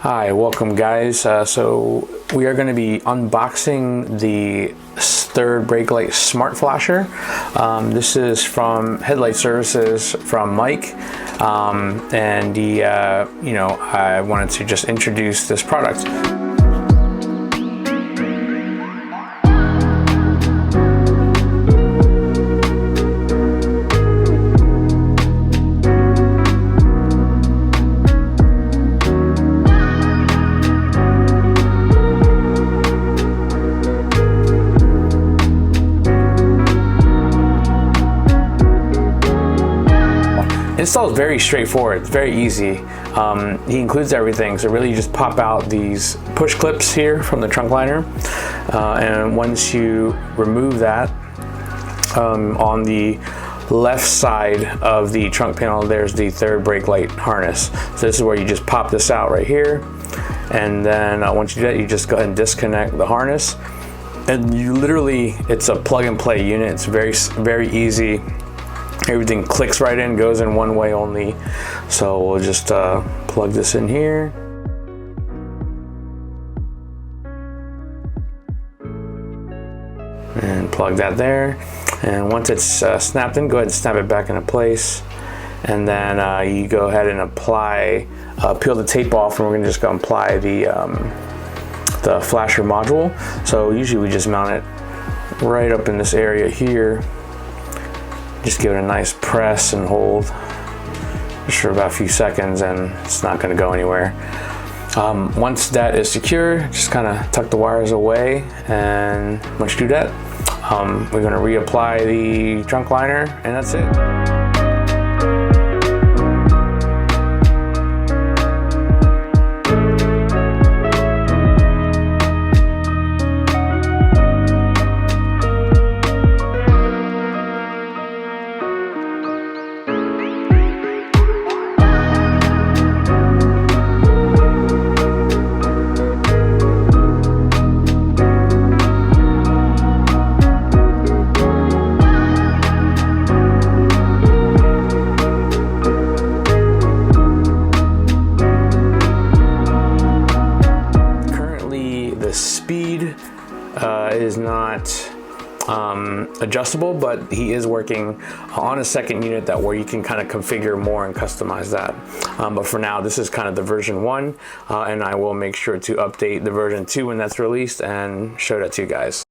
Hi, welcome guys. So we are going to be unboxing the third brake light smart flasher. This is from Headlight Services from Mike, and I wanted to just introduce this product. Install is very straightforward, it's very easy. He includes everything, so really you just pop out these push clips here from the trunk liner, and once you remove that, on the left side of the trunk panel there's the third brake light harness. So this is where you just pop this out right here, and then once you do that, you just go ahead and disconnect the harness, and you literally, it's a plug and play unit. It's very easy. Everything clicks right in, goes in one way only. So we'll just plug this in here. And plug that there. And once it's snapped in, go ahead and snap it back into place. And then you go ahead and apply, peel the tape off, and we're gonna just go apply the flasher module. So usually we just mount it right up in this area here. Just give it a nice press and hold just for about a few seconds, and it's not going to go anywhere. Once that is secure, just kind of tuck the wires away, and once you do that, we're going to reapply the trunk liner, and that's it. Speed is not adjustable, but he is working on a second unit where you can kind of configure more and customize that. But for now, this is kind of the version 1, and I will make sure to update the version 2 when that's released and show that to you guys.